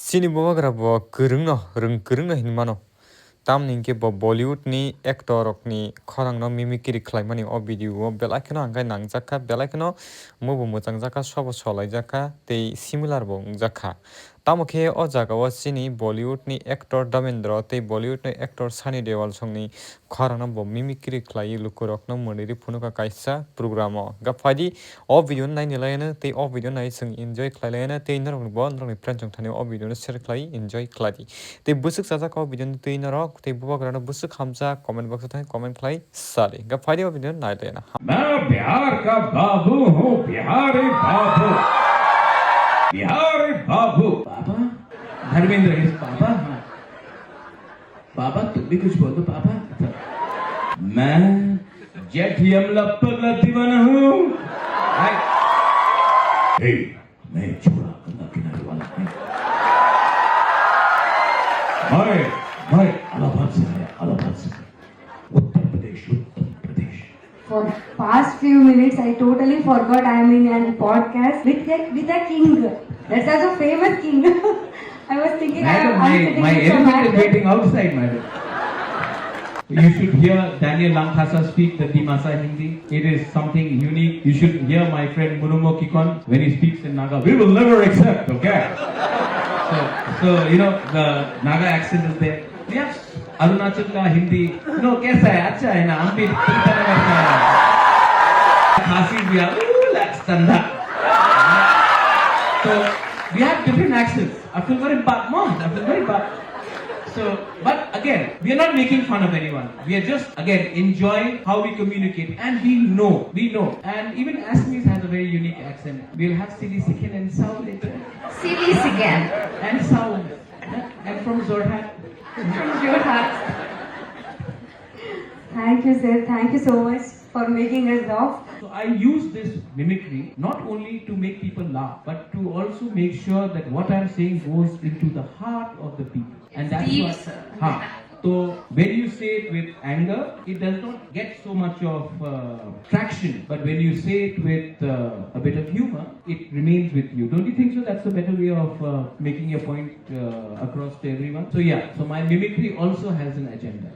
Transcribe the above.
Sini Bubagra Bollywood hinmano. Tam ninke Bollywood ni actor ni khorang no Mimicry Khwlai mani o video belakino angkai nangjaka belakino mubu mujangjaka sobo solaijaka tei similar bo ungjaka. Tamokhe o jaga o sini Bollywood ni actor Dharmendra tei Bollywood ni actor Deol songni khorang no bo Mimicry Khwlai lukurok no moniri phunuka kaisa program o gaphaidi o video naini laina tei o video nai sung enjoy khlailaina tei norok bo norok ni friend jong thani o video no share khlai enjoy khladi tei busuk sajak o video no tei norok tei Bubagra no busuk hamja comment box thani comment khlai sali gaphaidi o video nai laina मैं बिहार का बाबू हूँ बिहारी बाबू बिहारी बाबू पापा Dharmendra is पापा हाँ पापा तुम भी कुछ बोल दो पापा मैं जेठ यमला पगला दीवाना हूँ मैं छोड़ा गंगा किनारे वाला मैं इलाहाबाद से आया इलाहाबाद से Uttar Pradesh For past few minutes, I totally forgot I am in a podcast with a king. That's also a famous king. I was thinking madam, my elephant is waiting outside, madam. You should hear Daniel Langkhasa speak the Dimasa Hindi. It is something unique. You should hear my friend Murumo Kikon when he speaks in Naga. We will never accept, okay? So you know the Naga accent is there. Yes. Arunachal का Hindi no कैसा है अच्छा है ना हम भी खासी भी let's stand up. So we have different accents. I feel very bad, mom. I feel very bad. So, but again, we are not making fun of anyone. We are just again enjoying how we communicate, and we know. And even Assamese has a very unique accent. We'll have Sili Sikin and Sao later. Silly again. And Sao. I'm from Zorhat. Thank you, sir. Thank you so much for making us laugh. So I use this mimicry not only to make people laugh, but to also make sure that what I'm saying goes into the heart of the people. And that's deep, what. sir. So when you say it with anger, it does not get so much of traction. But when you say it with a bit of humor, it remains with you. Don't you think so? That's a better way of making your point across to everyone. So yeah, so my mimicry also has an agenda.